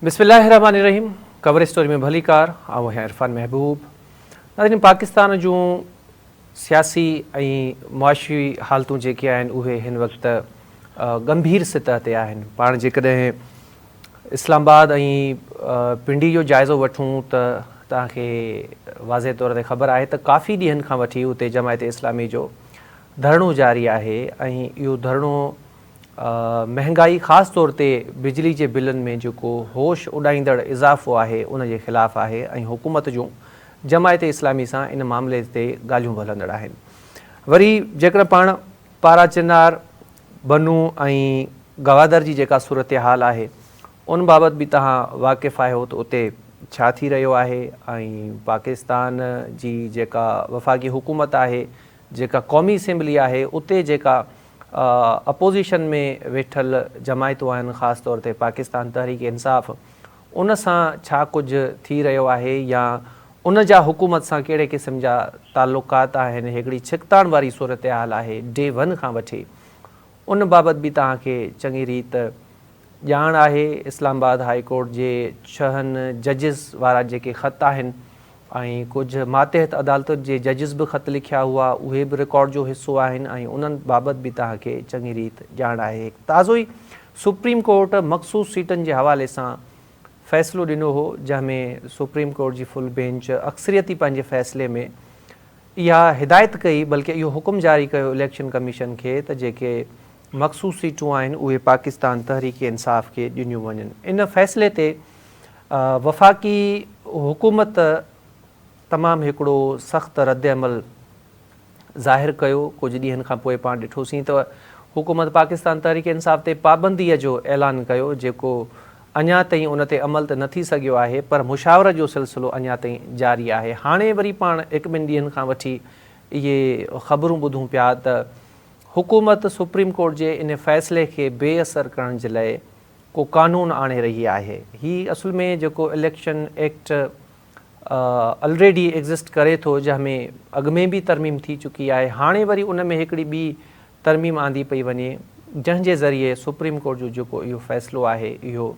बिस्मिल्लाहिर्रहमानिर्रहीम। Cover story में भली कार आऊं है इरफान महबूब। नाज़रीन, पाकिस्तान जूं सियासी ऐं मुआशी हालतूं जेके आहिनि उहे हिन वक़्तु गंभीर सतह ते आहिनि। पाण जेकॾहिं इस्लामाबाद ऐं पिंडी जो जाइज़ो वठूं त तव्हांखे वाज़े तौर ते ख़बर आहे त काफ़ी ॾींहंनि खां वठी उते जमायत इस्लामी जो धरणो जारी आहे ऐं इहो धरणो महांगाई ख़ासि तौर ते बिजली जे बिलनि में जेको होश उॾाईंदड़ इज़ाफ़ो आहे उन जे ख़िलाफ़ु आहे ऐं हुकूमत जूं जमायत इस्लामी सां इन मामले ते ॻाल्हियूं हलंदड़ आहिनि। वरी जेकॾहिं पाण पारा चिनार बनू ऐं गवादर जी जेका सूरत हाल आहे उन बाबति बि तव्हां वाक़िफ़ु आहियो त उते छा थी रहियो आहे ऐं पाकिस्तान जी जेका वफ़ाक़ी हुकूमत आहे, जेका क़ौमी असेंबली आहे, उते जेका अपोज़िशन में वेठल जमायतूं आहिनि, ख़ासि तौर ते पाकिस्तान तहरीक इंसाफ़, उन सां छा कुझु थी रहियो आहे या उन जा हुकूमत सां कहिड़े क़िस्म जा ताल्लुकात आहिनि। हिकिड़ी छिकताण वारी सूरत हाल आहे डे 1 खां वठी, उन बाबति बि तव्हांखे चङी रीति ॼाण आहे। इस्लामाबाद हाई कोर्ट जे 6 जजिस वारा जेके ख़त आहिनि ऐं कुझु मातहत अदालतुनि जे जजिस बि ख़त लिखिया हुआ, उहे बि रिकॉर्ड जो हिसो आहिनि ऐं उन्हनि बाबति बि तव्हांखे चङी रीति ॼाण आहे। ताज़ो ई सुप्रीम कोर्ट मख़सूस सीटनि जे हवाले सां फ़ैसिलो ॾिनो हो, जंहिंमें सुप्रीम कोर्ट जी फुल बेंच अक्सरियती पंहिंजे फ़ैसिले में इहा हिदायत कई, बल्कि इहो हुकुम जारी कयो इलेक्शन कमीशन खे त जेके मख़सूस सीटूं आहिनि उहे पाकिस्तान तहरीक इंसाफ़ खे ॾिनियूं वञनि। इन फ़ैसिले ते वफ़ाक़ी हुकूमत तमामु हिकिड़ो सख़्तु रद्द अमल ज़ाहिर कयो। कुझु ॾींहंनि खां पोइ पाण ॾिठोसीं त हुकूमत पाकिस्तान तहरीक इंसाफ़ ते पाबंदीअ जो ऐलान कयो, जेको अञा ताईं उन ते अमल त न थी सघियो आहे, पर मुशावरत जो सिलसिलो अञा ताईं जारी आहे। हाणे वरी पाण 1-2 ॾींहंनि खां वठी इहे ख़बरूं ॿुधूं पिया त हुकूमत सुप्रीम कोर्ट जे इन फ़ैसिले खे बेअसर करण जे लाइ को क़ानून आणे रही आहे। हीअ असुल में जेको इलेक्शन एक्ट ऑलरेडी एग्ज़िस्ट करे थो, जंहिंमें अॻु में बि तरमीम थी चुकी आहे, हाणे वरी उन में हिकिड़ी ॿी तरमीम आंदी पई वञे, जंहिंजे ज़रिए सुप्रीम कोर्ट जो जेको इहो फ़ैसिलो आहे इहो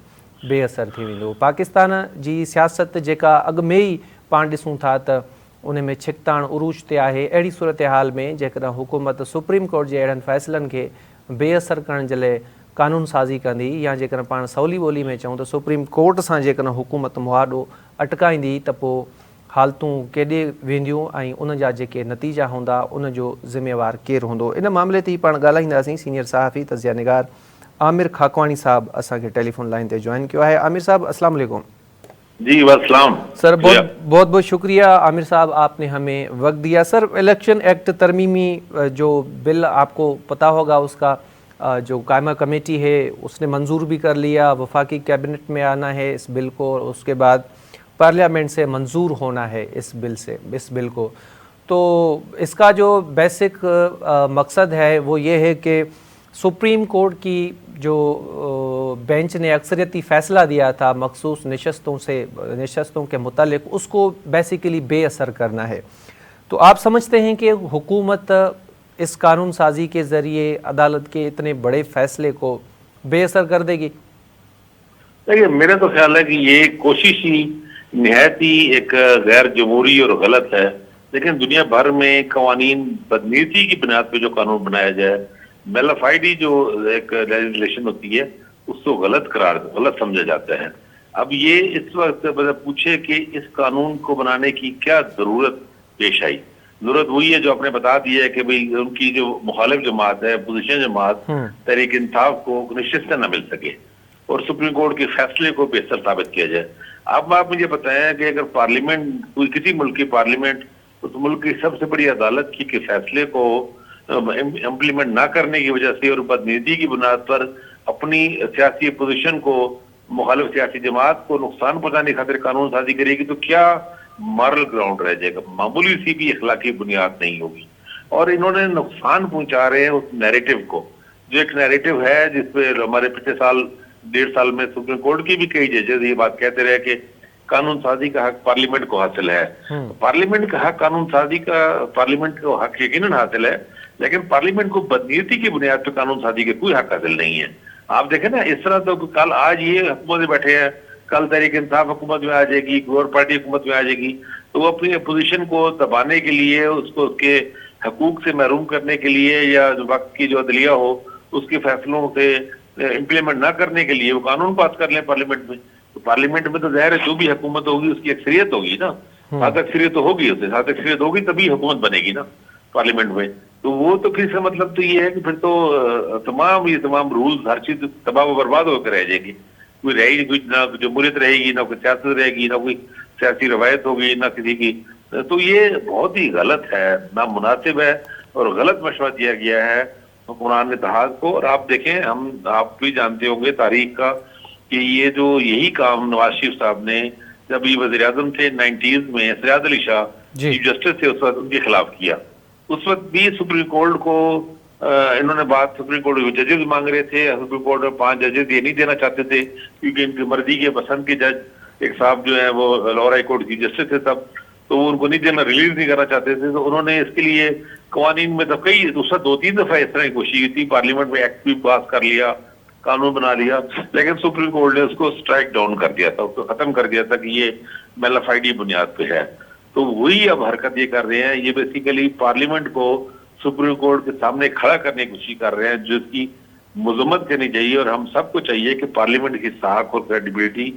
बेअसर थी वेंदो। पाकिस्तान जी सियासत जेका अॻु में ई पाण ॾिसूं था त उन में छिकताण उरूज ते आहे, अहिड़ी सूरत हाल में जेकॾहिं हुकूमत सुप्रीम कोर्ट जे अहिड़नि फ़ैसिलनि खे बेअसर करण जे लाइ क़ानून साज़ी कंदी, या जेकॾहिं पाण सवली ॿोली में चऊं त सुप्रीम कोर्ट सां जेकॾहिं हुकूमत मुआदो अटकाईंदी त पोइ हालतूं केॾे वेंदियूं ऐं उन जा जेके नतीजा हूंदा उन जो ज़िम्मेवारु केरु हूंदो। इन मामले ते पाण ॻाल्हाईंदासीं। सीनियर सहाफ़ी तज़िया निगार आमिर खाकवाणी साहब असांखे टेलीफोन लाइन ते जॉइन किया है। आमिर साहब अस्सलाम वालेकुम। जी वालेकुम सर, बहुत बहुत शुक्रिया आमिर साहब, आपने हमें वक्त दिया। सर, इलेक्शन एक्ट तरमीमी जो बिल आपको पता होगा, उसका जो कायमा कमेटी है उसने मंजूर भी कर लिया, वफाकी कैबिनेट में आना है इस बिल को, उसके बाद पार्लियामेंट से मंजूर होना है इस बिल को। तो इसका जो बेसिक मकसद है वो ये है कि सुप्रीम कोर्ट की जो बेंच ने अक्सरियती फ़ैसला दिया था मखसूस नशस्तों के मुतालिक, उसको बेसिकली बेअसर करना है। तो आप समझते हैं कि हुकूमत इस कानून साजी के ज़रिए अदालत के इतने बड़े फ़ैसले को बेअसर कर देगी? देखिए, मेरा तो ख्याल है कि ये कोशिश ही निहायत ही एक गैर जमहूरी और गलत है। लेकिन दुनिया भर में कवानीन बदनीति की बुनियाद पे जो कानून बनाया जाए, मेलाफाइडी जो एक लेजिस्लेशन होती है, उसको गलत समझा जाता है। अब ये इस वक्त पूछे कि इस कानून को बनाने की क्या जरूरत पेश आई। जरूरत वही है जो आपने बता दिया है कि भाई उनकी जो मुखालिफ जमात है, अपोजिशन जमात, तहरीक इंसाफ को निश्चित न मिल सके और सुप्रीम कोर्ट के फैसले को बेहतर साबित किया जाए। अब आप मुझे बताएं कि अगर पार्लियामेंट, किसी मुल्क की पार्लियामेंट उस मुल्क की सबसे बड़ी अदालत के फैसले को इम्प्लीमेंट ना करने की वजह से और बदनीति की बुनियाद पर अपनी सियासी अपोजिशन को, मुखालिफ सियासी जमात को नुकसान पहुंचाने खातिर कानून साजी करेगी, तो क्या मॉरल ग्राउंड रह जाएगा, मामूली सी भी अखलाकी बुनियाद नहीं होगी। और इन्होंने नुकसान पहुंचा रहे हैं उस नैरेटिव को, जो एक नैरेटिव है जिसपे हमारे पिछले साल 1.5 साल में सुप्रीम कोर्ट की भी कई जजेस ये बात कहते रहे कि कानून साजी का हक पार्लियामेंट को हासिल है। पार्लियामेंट का हक कानून साजी का पार्लियामेंट को हक यकीनन हासिल है, लेकिन पार्लियामेंट को बदनीति की बुनियाद पर कानून साजी के कोई हक हासिल नहीं है। आप देखें ना, इस तरह तो कल आज ये हुकूमत बैठे हैं, कल तहरीक इंसाफ हुकूमत में आ जाएगी, कोई और पार्टी हुकूमत में आ जाएगी, तो वो अपनी अपोजिशन को दबाने के लिए, उसको उसके हकूक से महरूम करने के लिए, या जो वक्त की जो अदलिया हो उसके फैसलों से इम्प्लीमेंट ना करने के लिए वो कानून पास कर लें पार्लियामेंट में। तो पार्लियामेंट में तो ज़ाहिर है जो भी हुकूमत होगी उसकी अक्सरियत होगी ना, सात अक्सरियत तो होगी, उससे सात अक्सरियत होगी तभी हुकूमत बनेगी ना पार्लियामेंट में। तो वो तो फिर से मतलब तो ये है कि फिर तो तमाम रूल्स हर चीज तबाह व बर्बाद होकर रह जाएगी। कोई रहेगी, कोई ना जमहूरियत रहेगी, ना कोई सियासत रहेगी, ना कोई सियासी रवायत होगी, ना किसी की। तो ये बहुत ही गलत है, ना मुनासिब है और गलत मशवरा दिया गया है हुक्मरान इत्तेहाद को। और आप देखें, आप भी जानते होंगे तारीख का कि ये जो यही काम नवाज शरीफ साहब ने जब ये वज़ीर आज़म थे 90s में, सयाद अली शाह चीफ जस्टिस थे उस वक्त, उनके खिलाफ किया। उस वक्त भी सुप्रीम कोर्ट को इन्होंने बात, सुप्रीम कोर्ट में जजेस मांग रहे थे, सुप्रीम कोर्ट में 5 जजेस ये नहीं देना चाहते थे क्योंकि इनकी मर्जी के पसंद के जज एक साहब जो है वो Lahore high court chief justice थे तब, तो वो उनको नहीं देना, रिलीज नहीं करना चाहते थे। तो उन्होंने इसके लिए कवानीन में तो कई दूसरा 2-3 दफा इस तरह की कोशिश की थी, पार्लियामेंट में एक्ट भी पास कर लिया, कानून बना लिया, लेकिन सुप्रीम कोर्ट ने उसको स्ट्राइक डाउन कर दिया था, उसको खत्म कर दिया था कि ये मेलाफाइडी बुनियाद पे है। तो वही अब हरकत ये कर रहे हैं, ये बेसिकली पार्लियामेंट को सुप्रीम कोर्ट के सामने खड़ा करने की कोशिश कर रहे हैं, जिसकी मजम्मत करनी चाहिए। और हम सबको चाहिए कि पार्लियामेंट की साख और क्रेडिबिलिटी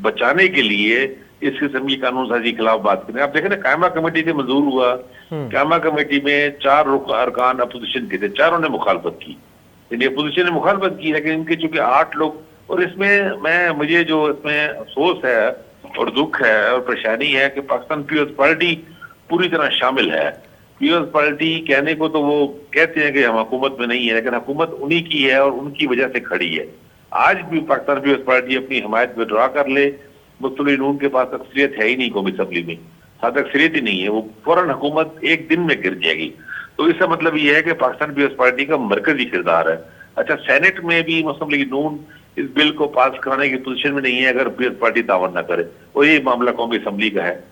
बचाने के लिए इस किस्म की कानून साजी के खिलाफ बात करें। आप देखें ना, कायमा कमेटी से मंजूर हुआ, कायमा कमेटी में 4 अरकान अपोजिशन के थे, चारों ने मुखालफत की, यानी अपोजिशन ने मुखालफत की, लेकिन इनके चूंकि 8 लोग, और इसमें मुझे जो इसमें अफसोस है और दुख है और परेशानी है कि पाकिस्तान पीपल्स पार्टी पूरी तरह शामिल है। पीपल्स पार्टी कहने को तो वो कहते हैं कि हम हुकूमत में नहीं है, लेकिन हुकूमत उन्हीं की है और उनकी वजह से खड़ी है। आज भी पाकिस्तान पीपल्स पार्टी अपनी हमायत विड्रॉ कर ले, मुस्लिम नून के पास अक्सरियत है ही नहीं कौमी असम्बली में, साथ अक्सरियत ही नहीं है, वो फौरन हुकूमत एक दिन में गिर जाएगी। तो इसका मतलब ये है कि पाकिस्तान पीपल्स पार्टी का मरकजी किरदार है। अच्छा, सेनेट में भी मुस्लिम लीग नून इस बिल को पास कराने की पोजीशन में नहीं है अगर पीपल्स पार्टी तावन ना करे, और ये मामला कौमी असम्बली का है।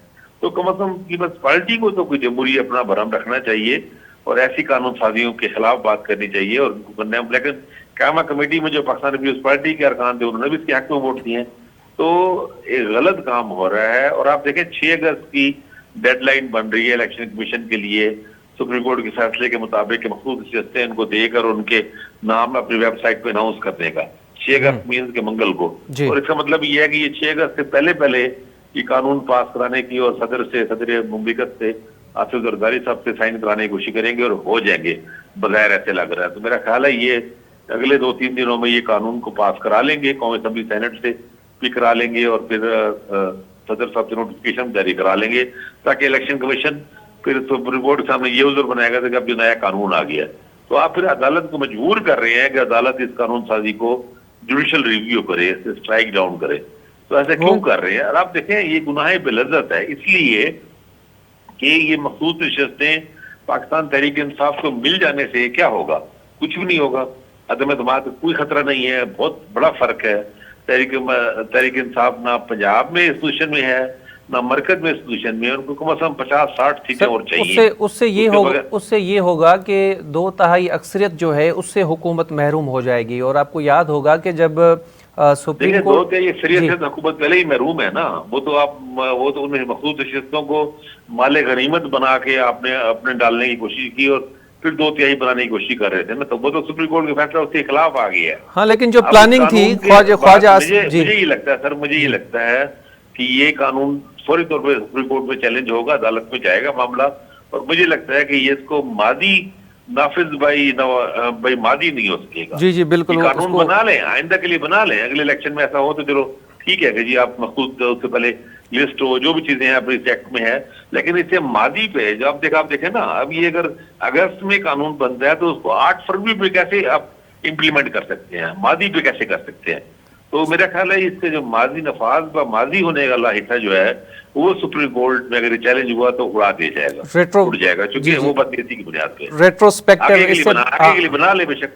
तो कम अज कम पीपल्स पार्टी को तो कोई जमहूरी अपना भरम रखना चाहिए और ऐसी कानून साजियों के खिलाफ बात करनी चाहिए और उनको करना है। लेकिन कायमा कमेटी में जो पाकिस्तान पीपल्स पार्टी के अरकान थे उन्होंने भी इसके हक में वोट दिए हैं, तो एक गलत काम हो रहा है। और आप देखें 6 अगस्त की डेडलाइन बन रही है इलेक्शन कमीशन के लिए, सुप्रीम कोर्ट के फैसले के मुताबिक मखसूस नशिस्तें उनको देकर उनके नाम अपनी वेबसाइट पे अनाउंस करने का, 6 अगस्त मीन्स के मंगल को। और इसका मतलब ये है कि ये 6 अगस्त से पहले ये कानून पास कराने की और सदर मुमलिकत से आसिफ जरदारी साहब से साइन कराने की कोशिश करेंगे और हो जाएंगे, बगैर ऐसे लग रहा है। तो मेरा ख्याल है ये अगले 2-3 दिनों में ये कानून को पास करा लेंगे, कौमी असम्बली सेनेट से भी करा लेंगे और फिर सदर साहब से नोटिफिकेशन जारी करा लेंगे, ताकि इलेक्शन कमीशन फिर सुप्रीम कोर्ट के सामने ये उज़्र बनाएगा कि अब जो नया कानून आ गया। तो आप फिर अदालत को मजबूर कर रहे हैं कि अदालत इस कानून साजी को जुडिशल रिव्यू करे, इसे स्ट्राइक डाउन करे। तो ऐसा क्यों कर रहे हैं? और आप देखें ये गुनाह बेलज़्ज़त है, इसलिए कि ये मखसूस नशिस्तें पाकिस्तान तहरीक इंसाफ को मिल जाने से क्या होगा? कुछ भी नहीं होगा, अदम एतमाद कोई खतरा नहीं है, बहुत बड़ा फर्क है। तहरीक इंसाफ ना पंजाब में इस पोजीशन में है, ना मरकज में इस पोजीशन में, उनको कम से कम 50-60 सीटें और चाहिए। उससे ये होगा कि 2 तिहाई अक्सरियत जो है उससे हुकूमत महरूम हो जाएगी। और आपको याद होगा कि जब सुप्रीम कोर्ट 2 तिहाई अक्सरियत से हुकूमत पहले ही महरूम है ना, वो तो उन्हें मखसूस नशिस्तों को माले गनीमत बना के आपने अपने डालने की कोशिश की और फिर 2 तिहाई बनाने की कोशिश कर रहे थे ना, तो वो तो सुप्रीम कोर्ट का फैसला उसके खिलाफ आ गया है। हाँ, लेकिन जो प्लानिंग थी ख्वाजा मुझे ये लगता है सर, मुझे ये लगता है कि ये कानून फौरी तौर पर सुप्रीम कोर्ट में चैलेंज होगा, अदालत में जाएगा मामला, और मुझे लगता है कि ये इसको मादी नाफिज भाई मादी नहीं हो सकेगा। जी बिल्कुल, कानून बना लें, आइंदा के लिए बना लें, अगले इलेक्शन में ऐसा हो तो चलो ठीक है कि जी आप मखसूस उससे पहले लिस्ट हो, जो भी चीजें हैं अपने एक्ट में है, लेकिन इससे मादी पे जो आप देखें ना, अब ये अगर अगस्त में कानून बनता है तो उसको 8 फरवरी पे कैसे आप इम्प्लीमेंट कर सकते हैं, मादी पे कैसे कर सकते हैं? तो मेरा ख्याल है इसके जो माजी नफाज व माजी होने का लाहिता जो है वो सुप्रीम कोर्ट में अगर चैलेंज हुआ तो उड़ा दिया जाएगा, उड़ जाएगा, क्योंकि वो बदनीति की बुनियाद पे रेट्रोस्पेक्टिव आगे के लिए बना ले बेशक।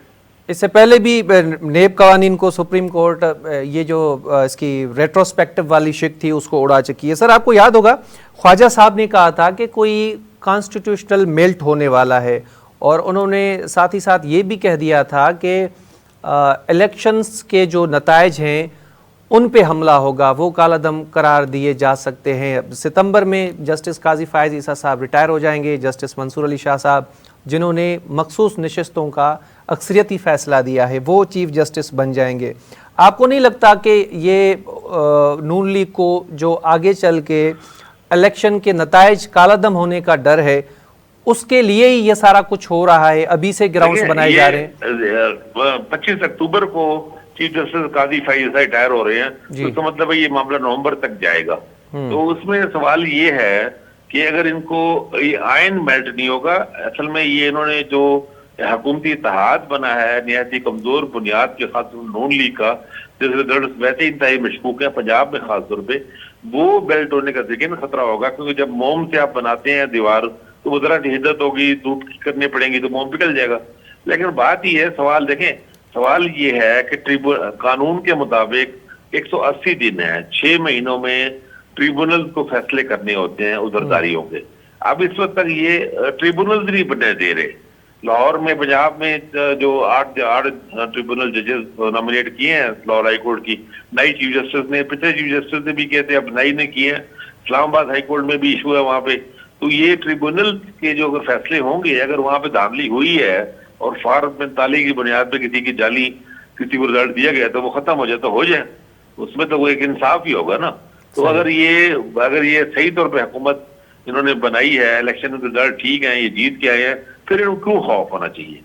इससे पहले भी नेब कवानीन को सुप्रीम कोर्ट ये जो इसकी रेट्रोस्पेक्टिव वाली शिक थी उसको उड़ा चुकी है। सर, आपको याद होगा ख्वाजा साहब ने कहा था कि कोई कॉन्स्टिट्यूशनल मेल्ट होने वाला है, और उन्होंने साथ ही साथ ये भी कह दिया था कि इलेक्शंस के जो नताइज हैं ان پہ حملہ ہوگا، وہ کالا دم قرار دیے جا سکتے ہیں. ستمبر میں جسٹس قاضی فائز عیسیٰ صاحب ریٹائر ہو جائیں گے. جسٹس منصور علی شاہ صاحب جنہوں نے مخصوص نشستوں کا اکثریتی فیصلہ دیا ہے وہ چیف جسٹس بن جائیں گے. آپ کو نہیں لگتا کہ یہ نون لیگ کو جو آگے چل کے الیکشن کے نتائج کالا دم ہونے کا ڈر ہے اس کے لیے ہی یہ سارا کچھ ہو رہا ہے، ابھی سے گراؤنڈز بنائے جا رہے ہیں؟ 25 اکتوبر کو چیف جسٹس قاضی فائز ریٹائر ہو رہے ہیں، تو اس کا مطلب ہے یہ معاملہ نومبر تک جائے گا. تو اس میں سوال یہ ہے کہ اگر ان کو یہ آئین میلٹ نہیں ہوگا، اصل میں یہ انہوں نے جو حکومتی اتحاد بنا ہے نہایت ہی کمزور بنیاد کے خاص نون لیگ کا، جس میں ویسے انتہائی مشکوک ہے پنجاب میں خاص طور پہ، وہ بیلٹ ہونے کا یقین خطرہ ہوگا. کیونکہ جب موم سے آپ بناتے ہیں دیوار تو وہ ذرا حدت ہوگی، دودھ کرنی پڑیں گی تو موم پگھل جائے گا. لیکن بات یہ ہے، سوال دیکھیں، سوال یہ ہے کہ قانون کے مطابق 180 دن ہے، 6 مہینوں میں ٹریبونل کو فیصلے کرنے ہوتے ہیں عذرداریوں کے. اب اس وقت تک یہ ٹریبونل نہیں بننے دے رہے. لاہور میں پنجاب میں جو 8 ٹریبونل ججز نامنیٹ کیے ہیں لاہور ہائی کورٹ کی، نئی چیف جسٹس نے، پچھلے چیف جسٹس نے بھی کیے تھے، اب نئی نے کیے ہیں. اسلام آباد ہائی کورٹ میں بھی ایشو ہے وہاں پہ. تو یہ ٹریبونل کے جو اگر فیصلے ہوں گے، اگر وہاں پہ دھاندلی ہوئی ہے اور فارم 45 کی بنیاد پہ کسی کی جعلی کسی کو رزلٹ دیا گیا تو وہ ختم ہو جائے تو ہو جائے، اس میں تو وہ ایک انصاف ہی ہوگا نا. تو اگر یہ صحیح طور پہ حکومت انہوں نے بنائی ہے، الیکشن کے رزلٹ ٹھیک ہیں، یہ جیت کے آئے ہیں، پھر ان کو کیوں خوف ہونا چاہیے؟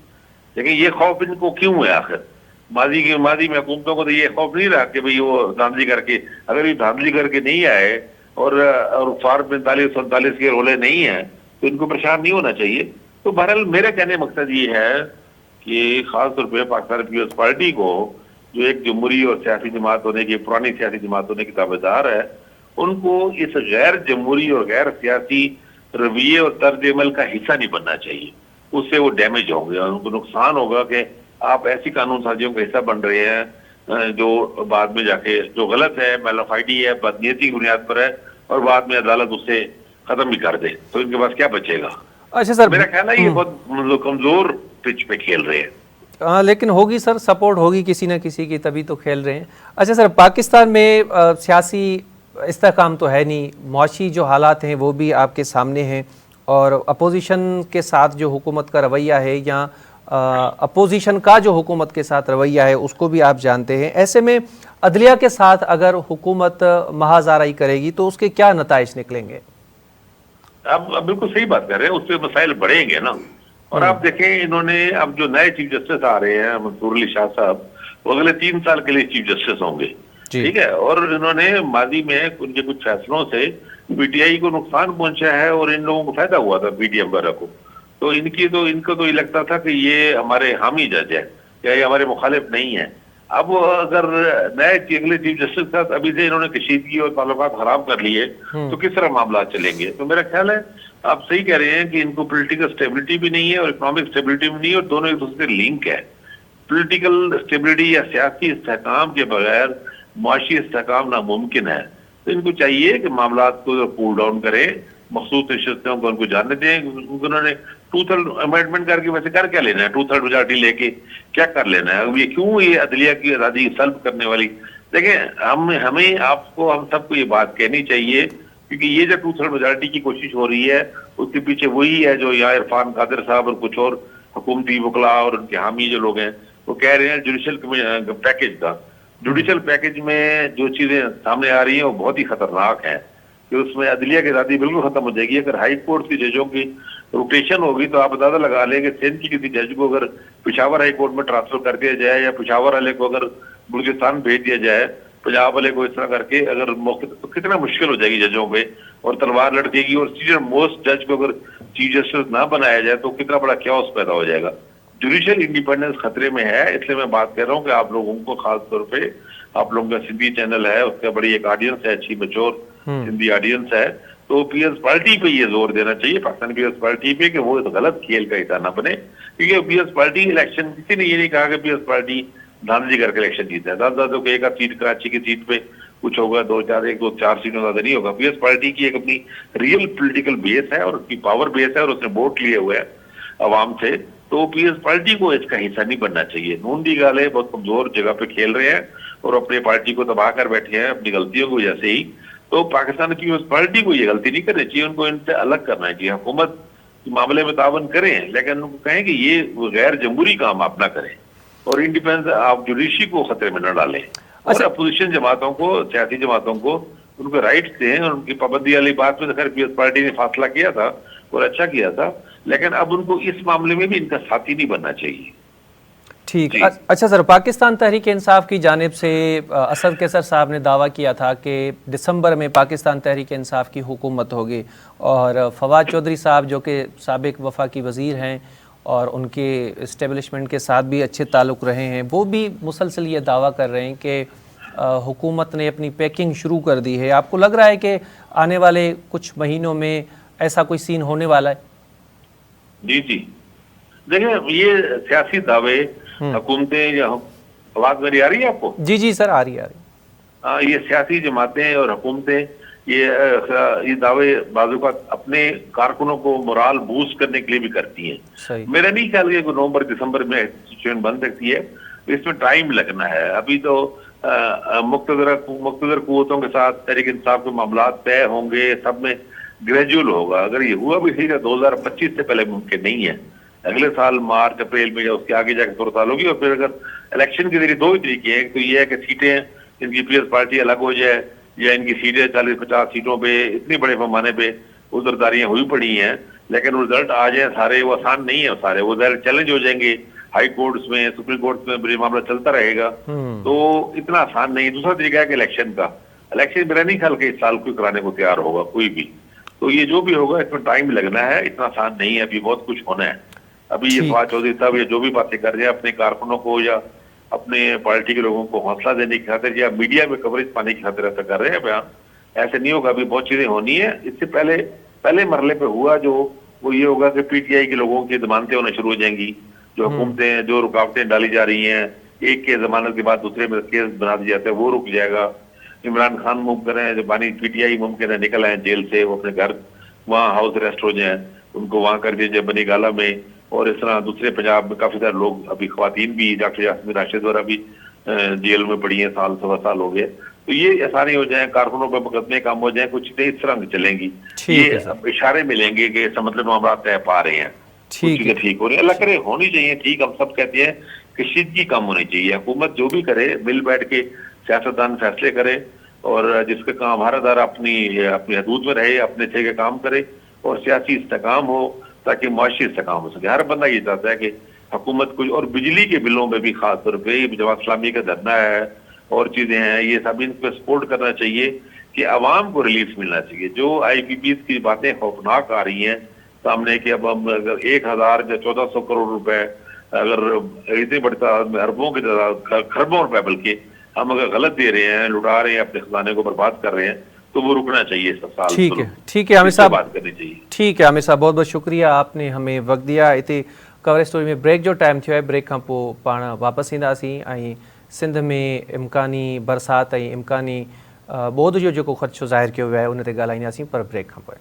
لیکن یہ خوف ان کو کیوں ہے آخر؟ ماضی میں حکومتوں کو تو یہ خوف نہیں رہا کہ بھئی وہ دھاندلی کر کے، اگر یہ دھاندلی کر کے نہیں آئے اور فارم 45-47 کے رولے نہیں ہیں تو ان کو پریشان نہیں ہونا چاہیے. تو بہرحال میرے کہنے مقصد یہ ہے کہ خاص طور پہ پاکستان پیپلز پارٹی کو، جو ایک جمہوری اور سیاسی جماعت ہونے کی، پرانی سیاسی جماعت ہونے کی دعویدار ہے، ان کو اس غیر جمہوری اور غیر سیاسی رویے اور طرز عمل کا حصہ نہیں بننا چاہیے. اس سے وہ ڈیمیج ہوں گے اور ان کو نقصان ہوگا کہ آپ ایسی قانون سازیوں کا حصہ بن رہے ہیں جو بعد میں جا کے جو غلط ہے، میلافائڈی ہے، بدنیتی کی بنیاد پر ہے، اور بعد میں عدالت اسے ختم بھی کر دے تو ان کے پاس کیا بچے گا؟ اچھا سر، میرا خیال ہے یہ بہت کمزور پچ پہ کھیل رہے ہیں. لیکن ہوگی سر، سپورٹ ہوگی کسی نہ کسی کی، تبھی تو کھیل رہے ہیں. اچھا سر، پاکستان میں سیاسی استحکام تو ہے نہیں، معاشی جو حالات ہیں وہ بھی آپ کے سامنے ہیں، اور اپوزیشن کے ساتھ جو حکومت کا رویہ ہے یا اپوزیشن کا جو حکومت کے ساتھ رویہ ہے اس کو بھی آپ جانتے ہیں. ایسے میں عدلیہ کے ساتھ اگر حکومت محاذ آرائی کرے گی تو اس کے کیا نتائج نکلیں گے؟ آپ بالکل صحیح بات کر رہے ہیں، اس پہ مسائل بڑھیں گے نا. اور آپ دیکھیں انہوں نے اب جو نئے چیف جسٹس آ رہے ہیں منصور علی شاہ صاحب، وہ اگلے 3 سال کے لیے چیف جسٹس ہوں گے، ٹھیک ہے. اور انہوں نے ماضی میں ان کے کچھ فیصلوں سے پی ٹی آئی کو نقصان پہنچا ہے اور ان لوگوں کو فائدہ ہوا تھا پی ٹی ایم وغیرہ کو. تو ان کو تو یہ لگتا تھا کہ یہ ہمارے حامی جج ہے یا یہ ہمارے مخالف نہیں ہے. اب اگر نئے اگلے چیف جسٹس کے ساتھ ابھی سے انہوں نے کشیدگی اور تعلقات خراب کر لیے تو کس طرح معاملات چلیں گے؟ تو میرا خیال ہے آپ صحیح کہہ رہے ہیں کہ ان کو پولیٹیکل سٹیبلٹی بھی نہیں ہے اور اکنامک سٹیبلٹی بھی نہیں ہے، اور دونوں ایک دوسرے سے لنک ہے. پولیٹیکل سٹیبلٹی یا سیاسی استحکام کے بغیر معاشی استحکام ناممکن ہے. تو ان کو چاہیے کہ معاملات کو کول ڈاؤن کریں، مخصوص نشستوں کو ان کو جاننے دیں. انہوں نے 2/3 امینڈمنٹ کر کے ویسے کر کیا لینا ہے؟ 2/3 میجارٹی لے کے کیا کر لینا ہے؟ یہ کیوں یہ عدلیہ کی آزادی سلب کرنے والی؟ دیکھیں ہمیں آپ کو، ہم سب کو یہ بات کہنی چاہیے، کیونکہ یہ جو 2/3 میجارٹی کی کوشش ہو رہی ہے اس کے پیچھے وہی ہے جو یا عرفان قادر صاحب اور کچھ اور حکومتی وکلاء اور ان کے حامی جو لوگ ہیں وہ کہہ رہے ہیں جوڈیشل پیکج کا. جوڈیشل پیکج میں جو چیزیں سامنے آ رہی ہیں وہ بہت ہی خطرناک ہیں کہ اس میں عدلیہ کی آزادی بالکل ختم ہو جائے گی. اگر ہائی کورٹ کی ججوں کی روٹیشن ہوگی تو آپ اندازہ لگا لیں کہ سندھ کی کسی جج کو اگر پشاور ہائی کورٹ میں ٹرانسفر کر دیا جائے یا پشاور والے کو اگر بلوچستان بھیج دیا جائے، پنجاب والے کو اس طرح کر کے اگر موقع، تو کتنا مشکل ہو جائے گی ججوں پہ اور تلوار لڑکے گی. اور سینئر موسٹ جج کو اگر چیف جسٹس نہ بنایا جائے تو کتنا بڑا کیوس پیدا ہو جائے گا. جوڈیشل انڈیپینڈنس خطرے میں ہے، اس لیے میں بات کر رہا ہوں کہ آپ لوگوں کو، خاص طور پہ آپ لوگوں کا سندھی چینل ہے، اس کا بڑی ایک آڈینس ہے، اچھی میچور سندھی آڈینس ہے، تو پیپلز پارٹی پہ یہ زور دینا چاہیے، پاکستانی پیپلز پارٹی پہ، کہ وہ غلط کھیل کا حصہ نہ بنے. کیونکہ پیپلز پارٹی الیکشن، کسی نے یہ نہیں کہا کہ پیپلز پارٹی دھاندلی کر کے الیکشن جیتا ہے. زیادہ کہ ایک سیٹ کراچی کی سیٹ پہ کچھ ہوگا، 2-4 سیٹوں زیادہ نہیں ہوگا. پیپلز پارٹی کی ایک اپنی ریئل پولیٹیکل بیس ہے اور اس کی پاور بیس ہے، اور اس نے ووٹ لیے ہوئے ہیں عوام سے. تو پیپلز پارٹی کو اس کا حصہ نہیں بننا چاہیے. نون لیگ والے بہت کمزور جگہ پہ کھیل رہے ہیں اور اپنی پارٹی کو تباہ کر بیٹھے ہیں اپنی غلطیوں کی وجہ سے ہی. تو پاکستان پیپلز پارٹی کو یہ غلطی نہیں کرنی چاہیے, ان کو ان سے الگ کرنا چاہیے. حکومت معاملے میں تعاون کریں لیکن ان کو کہیں کہ یہ غیر جمہوری کام آپ نہ کریں اور انڈیپینڈنس آپ جوڈیشری کو خطرے میں نہ ڈالیں. اور اپوزیشن جماعتوں کو, سیاسی جماعتوں کو ان کو رائٹس دیں, اور ان کی پابندی والی بات میں خیر پیپلز پارٹی نے فاصلہ کیا تھا اور اچھا کیا تھا, لیکن اب ان کو اس معاملے میں بھی ان کا ساتھی نہیں بننا چاہیے. ٹھیک. اچھا سر, پاکستان تحریک انصاف کی جانب سے اسد کیسر صاحب نے دعویٰ کیا تھا کہ دسمبر میں پاکستان تحریک انصاف کی حکومت ہوگی, اور فواد چودھری صاحب جو کہ سابق وفاقی وزیر ہیں اور ان کے اسٹیبلشمنٹ کے ساتھ بھی اچھے تعلق رہے ہیں, وہ بھی مسلسل یہ دعویٰ کر رہے ہیں کہ حکومت نے اپنی پیکنگ شروع کر دی ہے. آپ کو لگ رہا ہے کہ آنے والے کچھ مہینوں میں ایسا کوئی سین ہونے والا ہے؟ جی دیکھیں, یہ سیاسی دعوے حکومتیں, آواز میری آ رہی ہے آپ کو؟ جی سر, آ رہی ہے. یہ سیاسی جماعتیں اور حکومتیں یہ دعوے بعض اوقات اپنے کارکنوں کو مورال بوسٹ کرنے کے لیے بھی کرتی ہیں. میرا نہیں خیال کہ نومبر دسمبر میں سچویشن بن سکتی ہے, اس میں ٹائم لگنا ہے. ابھی تو مقتدر قوتوں کے ساتھ تحریک انصاف کے معاملات طے ہوں گے, سب میں گریجول ہوگا. اگر یہ ہوا بھی صحیح 2025 سے پہلے ممکن نہیں ہے, اگلے سال مارچ اپریل میں یا اس کے آگے جا کے صورتحال ہوگی. اور پھر اگر الیکشن کے ذریعے دو ہی طریقے ہیں, تو یہ ہے کہ سیٹیں ان کی پیپلز پارٹی الگ ہو جائے, یا ان کی سیٹیں 40-50 سیٹوں پہ اتنے بڑے پیمانے پہ عذرداریاں ہوئی پڑی ہیں لیکن رزلٹ آ جائیں سارے, وہ آسان نہیں ہے. سارے وہ ظاہر چیلنج ہو جائیں گے ہائی کورٹس میں, سپریم کورٹس میں, بڑی معاملہ چلتا رہے گا, تو اتنا آسان نہیں. دوسرا طریقہ ہے کہ الیکشن میرا نہیں خیال کہ اس سال کوئی کرانے کو تیار ہوگا کوئی بھی. تو یہ جو بھی ہوگا اس میں ٹائم لگنا ہے, اتنا آسان نہیں ہے, ابھی بہت کچھ ہونا ہے. ابھی یہ فواد چودھری صاحب یہ جو بھی باتیں کر رہے ہیں اپنے کارکنوں کو یا اپنے پارٹی کے لوگوں کو حوصلہ دینے کی خاطر یا میڈیا میں کوریج پانے کی خاطر ایسا کر رہے ہیں بیان, ایسے نہیں ہوگا. ابھی بہت چیزیں ہونی ہیں. اس سے پہلے مرحلے پہ ہوا جو وہ یہ ہوگا کہ پی ٹی آئی کے لوگوں کی ضمانتیں ہونا شروع ہو جائیں گی, جو حکومتیں جو رکاوٹیں ڈالی جا رہی ہیں, ایک کے ضمانت کے بعد دوسرے میں کیس بنا دیا جاتا ہے, وہ رک جائے گا. عمران خان ممکن ہے, جو بانی پی ٹی آئی ممکن ہے نکل آئے جیل سے, وہ اپنے گھر وہاں ہاؤس اریسٹ ہو جائیں, ان کو وہاں کر دیا جائے بنی گالا میں. اور اس طرح دوسرے پنجاب میں کافی سارے لوگ, ابھی خواتین بھی, ڈاکٹر یاسمین راشد وغیرہ بھی جیل میں پڑی ہیں, سوا سال ہو گئے. تو یہ آسانی ہو جائیں, کارکنوں پہ مقدمے کام ہو جائیں, کچھ چیزیں اس طرح چلیں گی. یہ اشارے ملیں گے کہ اس مطلب معاملات طے پا رہے ہیں, چیزیں ٹھیک ہو رہی ہیں. اللہ کرے ہونی چاہیے ٹھیک. ہم سب کہتے ہیں کہ شیدگی کم ہونی چاہیے. حکومت جو بھی کرے مل بیٹھ کے سیاستدان فیصلے کرے, اور جس کا کام ہر ادارہ اپنی حدود میں رہے, اپنے تھے کے کام کرے, اور سیاسی استحکام ہو تاکہ معاشی استحکام ہو سکے. ہر بندہ یہ چاہتا ہے کہ حکومت کچھ, اور بجلی کے بلوں میں بھی خاص طور پہ جماعت اسلامی کا دھرنا ہے اور چیزیں ہیں, یہ سب ان پہ سپورٹ کرنا چاہیے کہ عوام کو ریلیف ملنا چاہیے. جو آئی پی پیز کی باتیں خوفناک آ رہی ہیں سامنے, کہ اب ہم اگر 1000 یا 1400 کروڑ روپے, اگر اتنے بڑے تعداد میں اربوں کی تعداد, خربوں روپے بلکہ ہم اگر غلط دے رہے ہیں, لٹا رہے ہیں, اپنے خزانے کو برباد کر رہے ہیں, تو وہ رکنا چاہیے. اس سال ٹھیک ہے عامر صاحب, بات کرنی چاہیے. ٹھیک ہے عامر صاحب, بہت بہت شکریہ, آپ نے ہمیں وقت دیا. اتنے کور اسٹوری میں بریک جو ٹائم تھو ہے, بریک کھاں پو پاण واپस ईंदासीं. ऐं सिंध में इम्कानी बरसाति ऐं इम्कानी ॿोध जो जेको ख़दशो ज़ाहिर कयो वियो आहे उन ते ॻाल्हाईंदासीं, पर ब्रेक खां पोइ.